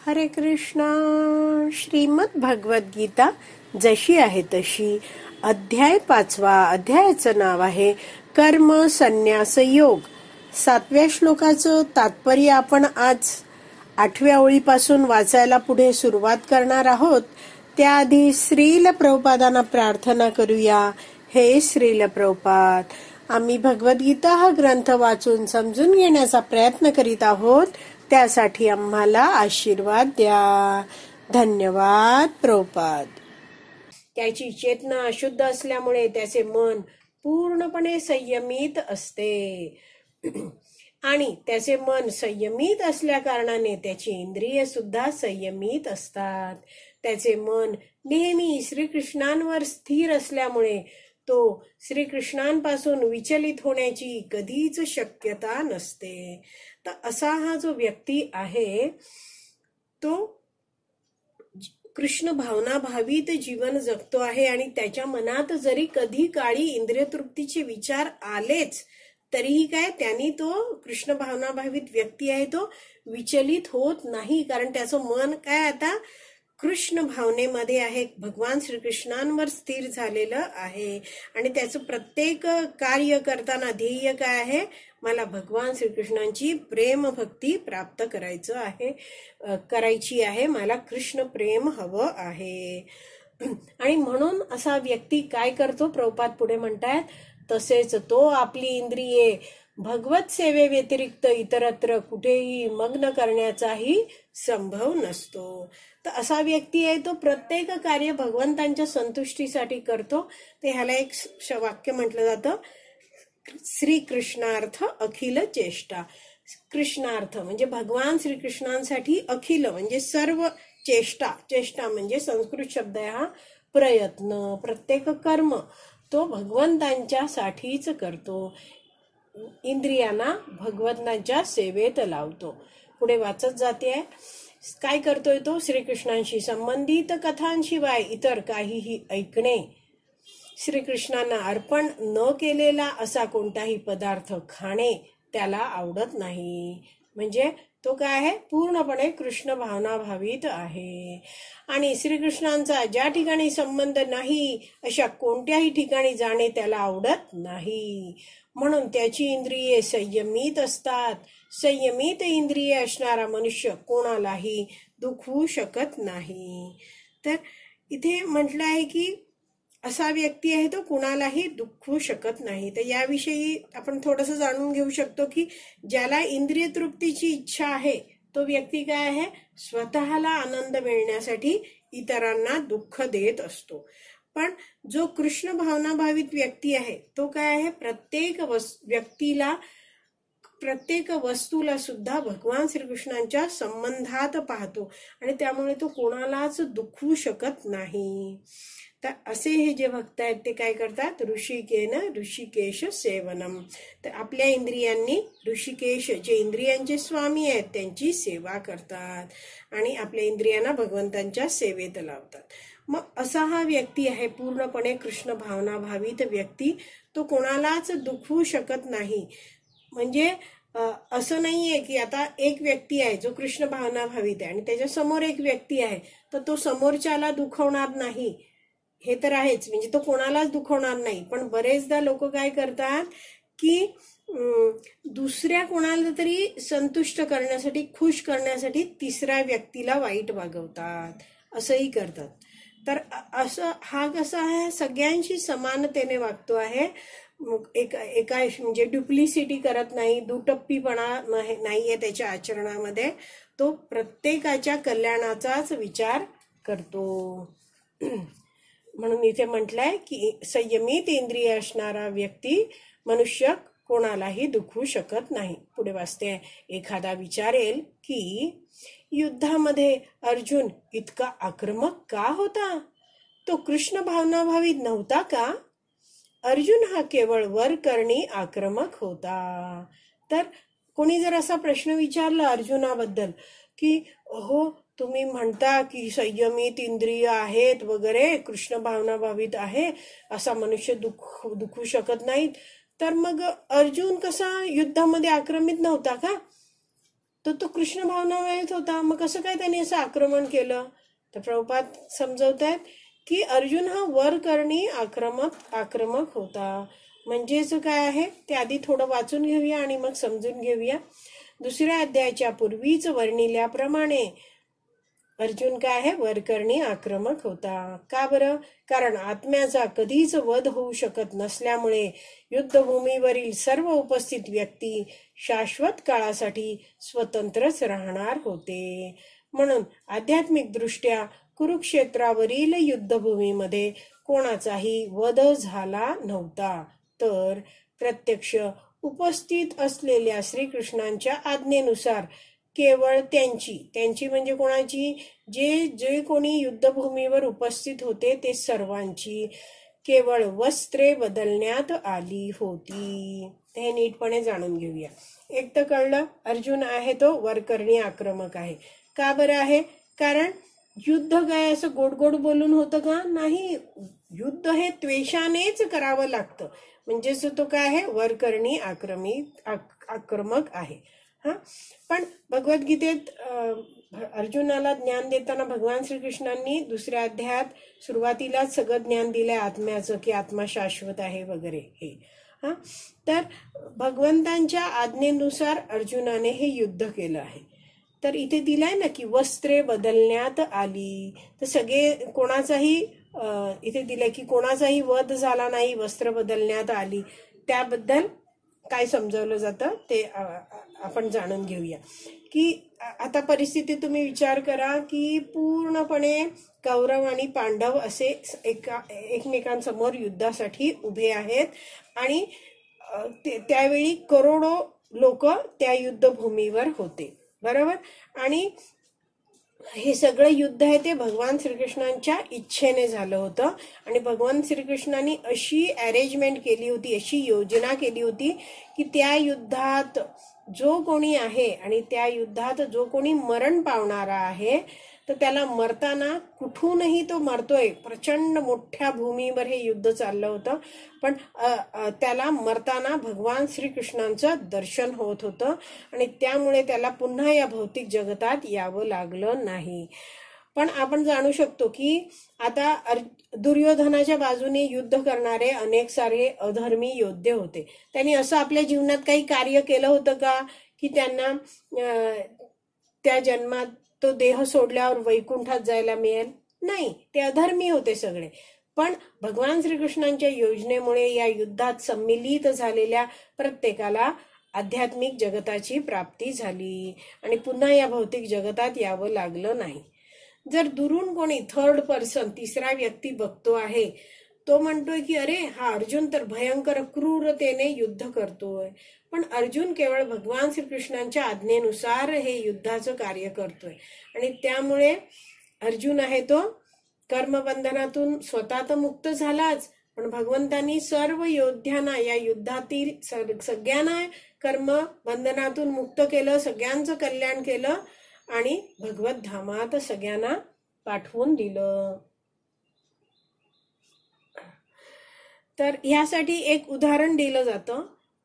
हरे कृष्णा. श्रीमद भगवद गीता जशी आहे तशी, अध्याय 5. अध्यायाचं नाव आहे कर्म संन्यास योग. 7व्या श्लोकाचं तात्पर्य आपण आज 8व्या ओळीपासून वाचायला पुढे सुरुवात करणार आहोत. त्याआधी श्रील प्रभुपादांना प्रार्थना करूया. हे श्रील प्रभुपाद, आम्ही भगवद्गीता हा ग्रंथ वाचून समजून घेण्याचा प्रयत्न करीत आहोत. त्यासाठी आम्हाला आशीर्वाद द्या. धन्यवाद प्रभुपाद. त्याची चेतना अशुद्ध असल्यामुळे त्याचे मन पूर्णपणे संयमित असते आणि त्याचे मन संयमित असल्या कारणाने त्याची इंद्रिय सुद्धा संयमित असतात. त्याचे मन नेहमी श्रीकृष्णांवर स्थिर असल्यामुळे तो श्रीकृष्णांपासून विचलित होण्याची कधीच शक्यता नसते. तर असा हा जो व्यक्ती आहे तो कृष्ण भावना भावित जीवन जगतो आहे आणि त्याच्या मनात जरी कधी काळी इंद्रिय तृप्तीचे विचार आलेच तरीही काय, त्यांनी तो कृष्ण भावना भावित व्यक्ती आहे तो विचलित होत नाही. कारण त्याचं मन काय आता कृष्ण भावनेमध्ये आहे, भगवान श्रीकृष्णांवर स्थिर झालेलं आहे आणि त्याचं प्रत्येक कार्य करताना ध्येय काय आहे, मला भगवान श्रीकृष्णांची प्रेम भक्ती प्राप्त करायची आहे, मला कृष्ण प्रेम हवं आहे. आणि म्हणून असा व्यक्ती काय करतो, प्रभुपाद पुढे म्हणतायत, तसेच तो आपली इंद्रिये भगवत सेवे व्यतिरिक्त इतरत्र कुठेही मग्न करण्याचाही संभव नसतो. तर असा व्यक्ती आहे तो प्रत्येक कार्य भगवंतांच्या संतुष्टीसाठी करतो. ते ह्याला एक वाक्य म्हटलं जातं, श्रीकृष्णार्थ अखिल चेष्टा. कृष्णार्थ म्हणजे भगवान श्रीकृष्णांसाठी अखिल म्हणजे सर्व चेष्टा म्हणजे संस्कृत शब्द आहे हा प्रयत्न. प्रत्येक कर्म तो भगवंतांच्या साठीच करतो, इंद्रियांना भगवंतांच्या सेवेत लावतो. पुढे वाचत जाते आहे, काय करतोय तो, श्रीकृष्णांशी संबंधित कथांशिवाय इतर काहीही ऐकणे, श्रीकृष्णांना अर्पण न केलेला असा कोणताही पदार्थ खाणे त्याला आवडत नाही. म्हणजे तो काय आहे, पूर्णपणे कृष्ण भावना भावित आहे. आणि श्रीकृष्णांचा ज्या ठिकाणी संबंध नाही अशा कोणत्याही ठिकाणी जाणे त्याला आवडत नाही. म्हणून त्याची इंद्रिये संयमित असतात. संयमित इंद्रिये असणारा मनुष्य कोणालाही दुखवू शकत नाही. तर इथे म्हटलं आहे की असा व्यक्ती आहे तो कुणालाही दुखवू शकत नाही. तर याविषयी आपण थोडंसं जाणून घेऊ शकतो की ज्याला इंद्रिय तृप्तीची इच्छा आहे तो व्यक्ती काय आहे, स्वतःला आनंद मिळण्यासाठी इतरांना दुःख देत असतो. पण जो कृष्ण भावना भावित व्यक्ती आहे तो काय आहे, प्रत्येक वस्तूला सुद्धा भगवान श्रीकृष्णांच्या संबंधात पाहतो आणि त्यामुळे तो कोणालाच दुखवू शकत नाही. तर असे हे जे भक्त आहेत ते काय करतात, ऋषिकेश सेवनम. तर आपल्या इंद्रियांनी ऋषिकेश जे इंद्रियांचे स्वामी आहेत त्यांची सेवा करतात आणि आपल्या इंद्रियांना भगवंतांच्या सेवेत लावतात. मग असा हा व्यक्ती आहे पूर्णपणे कृष्ण भावना भावित व्यक्ती, तो कोणालाच दुखवू शकत नाही. म्हणजे असं नाहीये की आता एक व्यक्ती आहे जो कृष्ण भावना भावित आहे आणि त्याच्या समोर एक व्यक्ती आहे तर तो समोरच्याला दुखवणार नाही, हे तर आहेच, म्हणजे तो कोणालाच दुखवणार नाही. पण बरेचदा लोक काय करतात की दुसऱ्या कोणाला तरी संतुष्ट करण्यासाठी, खुश करण्यासाठी तिसऱ्या व्यक्तीला वाईट वागवतात, असंही करतात. तर हा कसा आहे, सगळ्यांशी समानतेने वागतो आहे, एका म्हणजे ड्युप्लिसिटी करत नाही, दुटप्पीपणा नाहीये त्याच्या आचरणामध्ये. तो प्रत्येकाच्या कल्याणाचाच विचार करतो. म्हणून इथे म्हटलंय की संयमित इंद्रिय असणारा व्यक्ती मनुष्य कोणालाही दुखवू शकत नाही. पुढे वाचते, एखादा विचारेल की युद्धामध्ये अर्जुन इतका आक्रमक का होता, तो कृष्ण भावना भावित नव्हता का? अर्जुन हा केवळ वरकरणी आक्रमक होता. तर कोणी जर असा प्रश्न विचारला अर्जुनाबद्दल की हो तुम्ही म्हणता की संयमित इंद्रिय आहेत वगैरे, कृष्ण भावना भावित आहे, असा मनुष्य दुखवू शकत नाहीत, तर मग अर्जुन कसा युद्धामध्ये आक्रमित नव्हता का? तर तो कृष्ण भावनामयच होता, मग कसं काय त्यांनी असं आक्रमण केलं? तर प्रभुपाद समजवतायत की अर्जुन हा वर करणी आक्रमक होता. म्हणजेच काय आहे ते आधी थोडं वाचून घेऊया आणि मग समजून घेऊया. दुसऱ्या अध्यायाच्या पूर्वीच वर्णिल्याप्रमाणे अर्जुन काय आहे, वरकरणी आक्रमक होता. का बरं? कारण आत्म्याचा कधीच वध होऊ शकत नसल्यामुळे युद्धभूमीवरील सर्व उपस्थित व्यक्ती शाश्वत काळासाठी स्वतंत्रच राहणार होते. म्हणून आध्यात्मिक दृष्ट्या कुरुक्षेत्रावरील युद्धभूमीमध्ये कोणाचाही वध झाला नव्हता, तर प्रत्यक्ष उपस्थित असलेल्या श्रीकृष्णांच्या आज्ञेनुसार केवळ त्यांची म्हणजे कोणाची, जे कोणी युद्धभूमीवर उपस्थित होते ते सर्वांची केवळ वस्त्रे बदलण्यात आली होती. हे नीटपणे जाणून घेऊया. एक तर कळलं, अर्जुन आहे तो वरकरणी आक्रमक आहे. का बरं आहे? कारण युद्ध काय असं गोड गोड बोलून होतं का? नाही, युद्ध हे त्वेषानेच करावं लागतं. म्हणजेच तो काय आहे, वरकरणी आक्रमक आहे. पण भगवद्गीतेत अर्जुनाला ज्ञान देताना भगवान श्रीकृष्णांनी दुसऱ्या अध्यायात सुरुवातीलाच सगळं ज्ञान दिलंय आत्म्याचं, की आत्मा शाश्वत आहे वगैरे हे. तर भगवंतांच्या आज्ञेनुसार अर्जुनाने हे युद्ध केलं आहे. तर इथे दिलाय ना की वस्त्रे बदलण्यात आली, तर सगळे कोणाचाही इथे दिलंय की कोणाचाही वध झाला नाही, वस्त्र बदलण्यात आली. त्याबद्दल काय समजावलं जातं ते आपण जाणून घेऊया. की आता परिस्थिती तुम्ही विचार करा की पूर्णपणे कौरव आणि पांडव असे एकमेकांसमोर युद्धासाठी उभे आहेत आणि त्यावेळी करोडो लोक त्या युद्धभूमीवर होते, बरोबर. आणि हे सगळं युद्ध आहे ते भगवान श्रीकृष्णांच्या इच्छेने झालं होतं. आणि भगवान श्रीकृष्णांनी अशी अरेंजमेंट केली होती, अशी योजना केली होती की त्या युद्धात जो कोणी आहे आणि त्या युद्धात जो कोणी मरण पावणारा आहे तर त्याला मरताना कुठूनही तो मरतोय. प्रचंड मोठ्या भूमीवर हे युद्ध चाललं होतं, पण त्याला मरताना भगवान श्रीकृष्णांचं दर्शन होत होतं आणि त्यामुळे त्याला पुन्हा या भौतिक जगतात यावं लागलं नाही. पण आपण जाणू शकतो की आता दुर्योधनाच्या बाजूने युद्ध करणारे अनेक सारे अधर्मी योद्धे होते. त्यांनी असं आपल्या जीवनात काही कार्य केलं होतं का की त्यांना त्या जन्मात तो देह सोडल्यावर वैकुंठात जायला मिळेल? नाही, ते अधर्मी होते सगळे. पण भगवान श्रीकृष्णांच्या योजनेमुळे या युद्धात सम्मिलित झालेल्या प्रत्येकाला आध्यात्मिक जगताची प्राप्ती झाली आणि पुन्हा या भौतिक जगतात यावं लागलं नाही. जर दुरून कोणी थर्ड पर्सन, तिसरा व्यक्ती बघतो आहे, तो म्हणतोय की अरे हा अर्जुन तर भयंकर क्रूरतेने युद्ध करतोय. पण अर्जुन केवळ भगवान श्रीकृष्णांच्या आज्ञेनुसार हे युद्धाचं कार्य करतोय आणि त्यामुळे अर्जुन आहे तो कर्मबंधनातून स्वतः तर मुक्त झालाच, पण भगवंतांनी सर्व योद्ध्यांना या युद्धातील सगळ्यांना कर्मबंधनातून मुक्त केलं, सगळ्यांचं कल्याण केलं आणि भगवत धामात सगळ्यांना पाठवून दिलं. तर ह्यासाठी एक उदाहरण दिलं जातं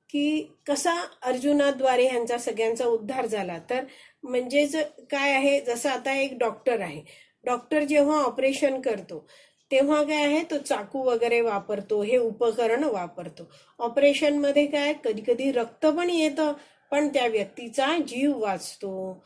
की कसा अर्जुनाद्वारे ह्यांचा सगळ्यांचा उद्धार झाला. तर म्हणजेच काय आहे, जसं आता एक डॉक्टर आहे, डॉक्टर जेव्हा ऑपरेशन करतो तेव्हा काय आहे, तो चाकू वगैरे वापरतो, हे उपकरण वापरतो. ऑपरेशन मध्ये काय कधी कधी रक्त पण येतं, पण त्या व्यक्तीचा जीव वाचतो.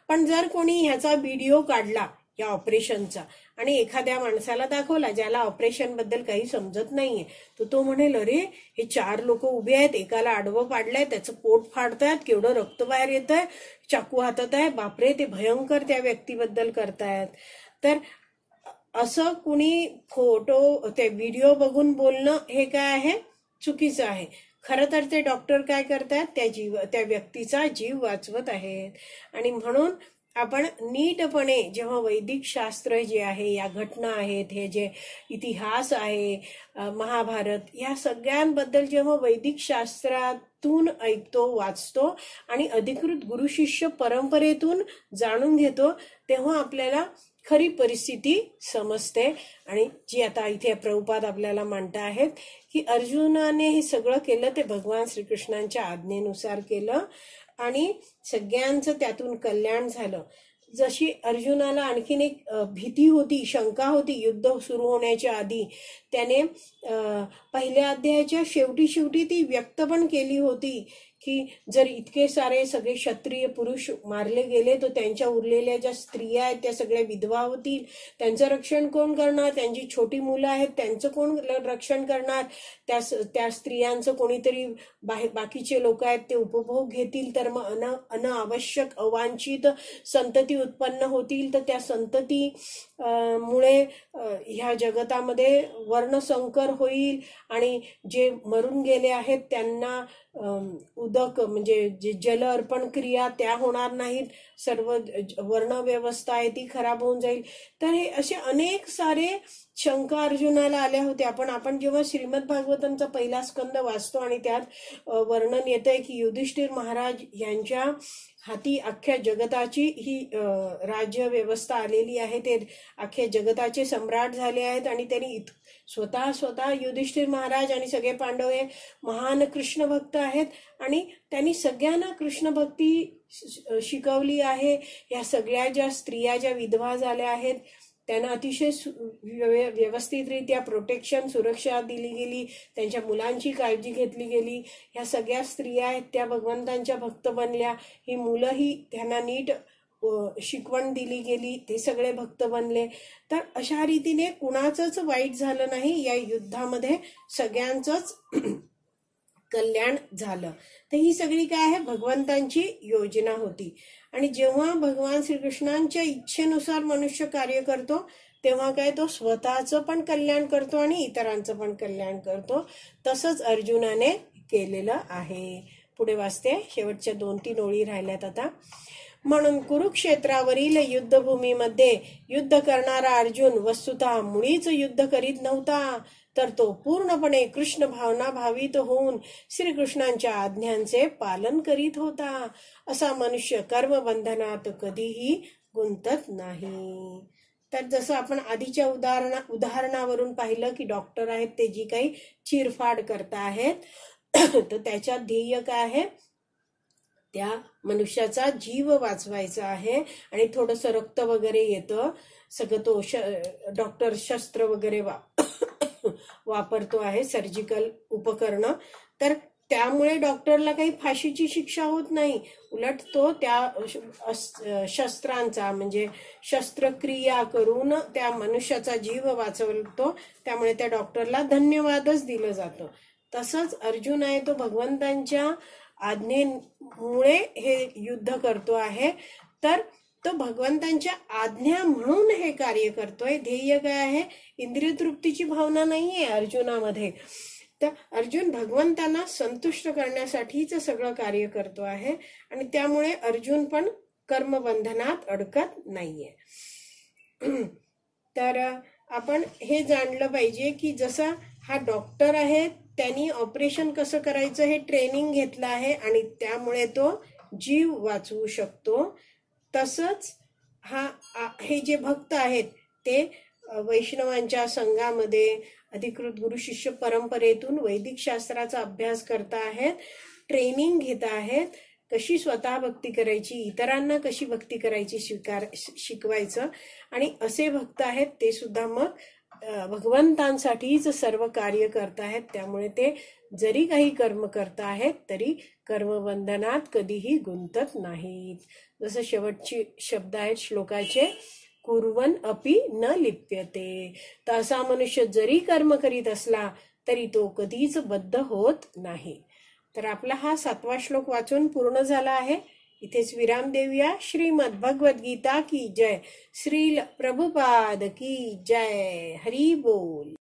पण जर कोणी ह्याचा व्हिडिओ काढला या ऑपरेशनचा आणि एखाद्या माणसाला दाखवला ज्याला ऑपरेशन बद्दल काही समजत नाहीये, तर तो म्हणेल अरे हे 4 लोक उभे आहेत, एकाला आडवं पाडलंय, त्याचं पोट फाडतायत, केवढं रक्त बाहेर येत आहे, चाकू हातात आहे, बापरे ते भयंकर त्या व्यक्तीबद्दल करतायत. तर असं कुणी फोटो ते व्हिडिओ बघून बोलणं हे काय आहे, चुकीचं आहे. खरं तर ते डॉक्टर काय करतात, त्या व्यक्तीचा जीव वाचवत आहेत. आणि म्हणून आपण नीटपणे जेव्हा वैदिक शास्त्र जे आहे, या घटना आहेत, हे जे इतिहास आहे, महाभारत, या सगळ्यांबद्दल जेव्हा वैदिक शास्त्रातून ऐकतो, वाचतो आणि अधिकृत गुरु शिष्य परंपरेतून जाणून घेतो, तेव्हा आपल्याला खरी परिस्थिती समजते. आणि जी आता इथे प्रभुपाद आपल्याला मांडता आहेत की अर्जुनाने हे सगळं केलं ते भगवान श्रीकृष्णांच्या आज्ञेनुसार केलं आणि सगळ्यांचं त्यातून कल्याण झालं. जशी अर्जुनाला आणखीन एक भीती होती, शंका होती युद्ध सुरू होण्याच्या आधी, त्याने पहिल्या अध्यायाच्या शेवटी ती व्यक्त पण केली होती की जर इतके सारे सगळे क्षत्रिय पुरुष मारले गेले तर त्यांच्या उरलेल्या ज्या स्त्रिया आहेत त्या सगळ्या विधवा होतील, त्यांचं रक्षण कोण करणार, त्यांची छोटी मुलं आहेत त्यांचं कोण रक्षण करणार, त्या स्त्रियांचं कोणीतरी बाकीचे लोक आहेत ते उपभोग घेतील, तर मग अनावश्यक अवांछित संतती उत्पन्न होतील, तर त्या संतती मुळे ह्या जगतामध्ये वर्णसंकर होईल आणि जे मरून गेले आहेत त्यांना उदक म्हणजे जे जल अर्पण क्रिया त्या होणार नाहीत, सर्व वर्ण व्यवस्था आहे ती खराब होऊन जाईल. तर हे असे अनेक सारे शंका अर्जुनाला आल्या होत्या. आपण जेव्हा श्रीमद भागवतांचा पहिला स्कंद वाचतो आणि त्यात वर्णन येतंय की युधिष्ठिर महाराज यांच्या हाती अख्ख्या जगताची ही राज्य व्यवस्था आलेली आहे, ते अख्ख्या जगताचे सम्राट झाले आहेत आणि त्यांनी स्वतः युधिष्ठिर महाराज आणि सगळे पांडव हे महान कृष्ण भक्त आहेत आणि त्यांनी सगळ्यांना कृष्ण भक्ती शिकवली आहे. या सगळ्या ज्या स्त्रिया ज्या विधवा झाल्या आहेत त्यांना अतिशय व्यवस्थितरित्या प्रोटेक्शन सुरक्षा दिली गेली, त्यांच्या मुलांची काळजी घेतली गेली. ह्या सगळ्या स्त्रिया आहेत त्या भगवंतांच्या भक्त बनल्या, ही मुलंही त्यांना नीट शिकवण दिली गेली, ते सगळे भक्त बनले. तर अशा रीतीने कुणाचंच वाईट झालं नाही, या युद्धामध्ये सगळ्यांचंच कल्याण झालं. तर ही सगळी काय आहे भगवंतांची योजना होती. आणि जेव्हा भगवान श्रीकृष्णांच्या इच्छेनुसार मनुष्य कार्य करतो तेव्हा काय तो स्वतःचं पण कल्याण करतो आणि इतरांचं पण कल्याण करतो. तसंच अर्जुनाने केलेलं आहे. पुढे वाचते, शेवटच्या 2-3 ओळी राहिल्यात आता. म्हणून कुरुक्षेत्रावरील युद्धभूमीमध्ये युद्ध करणारा अर्जुन वस्तुतः मुळीच युद्ध करीत नव्हता, तर तो पूर्णपणे कृष्ण भावना भावित होऊन श्रीकृष्णांच्या आज्ञांचे पालन करीत होता. असा मनुष्य कर्मबंधनात कधीही गुंतत नाही. तर जसं आपण आधीच्या उदाहरणावरून पाहिलं की डॉक्टर आहेत ते जी काही चिरफाड करता आहेत तर त्याच्यात ध्येय काय आहे, त्या मनुष्याचा जीव वाचवायचा आहे. आणि थोडंसं रक्त वगैरे येतं, सगळं तो डॉक्टर शस्त्र वगैरे वापरतो आहे, सर्जिकल उपकरण, तर त्यामुळे डॉक्टरला काही फाशीची शिक्षा होत नाही, उलट तो त्या शस्त्रांचा म्हणजे शस्त्रक्रिया करून त्या मनुष्याचा जीव वाचवतो, त्यामुळे त्या डॉक्टरला धन्यवादच दिलं जातं. तसंच अर्जुन आहे तो भगवंतांच्या आज्ञेमुळे हे युद्ध करतो आहे, तर तो भगवंतांच्या आज्ञा म्हणून हे कार्य करतोय. ध्येय काय आहे, इंद्रिय तृप्तीची भावना नाहीये अर्जुनामध्ये. तर अर्जुन भगवंतांना संतुष्ट करण्यासाठीच सगळं कार्य करतो आहे आणि त्यामुळे अर्जुन पण कर्मबंधनात अडकत नाहीये. तर आपण हे जाणलं पाहिजे की जसा हा डॉक्टर आहे त्यांनी ऑपरेशन कसं करायचं हे ट्रेनिंग घेतलं आहे आणि त्यामुळे तो जीव वाचवू शकतो. तसंच हे जे भक्त आहेत ते वैष्णवांच्या संघामध्ये अधिकृत गुरु शिष्य परंपरेतून वैदिक शास्त्राचा अभ्यास करता आहेत, ट्रेनिंग घेत आहेत, कशी स्वतः भक्ती करायची, इतरांना कशी भक्ती करायची शिकवायचं. आणि असे भक्त आहेत ते सुद्धा मग भगवंतांसाठीच सर्व कार्य करत आहेत, त्यामुळे ते जरी काही कर्म करत आहेत तरी कर्मबंधनात कधीही गुंतत नाहीत. जसं शेवटचे शब्द आहेत श्लोकाचे, कुर्वन अपि न लिप्यते. तर असा मनुष्य जरी कर्म करीत असला तरी तो कधीच बद्ध होत नाही. तर आपला हा 7वा श्लोक वाचून पूर्ण झाला आहे. इथेच विराम देऊया. श्रीमद भगवद्गीता की जय. श्रील प्रभुपाद की जय. हरी बोल.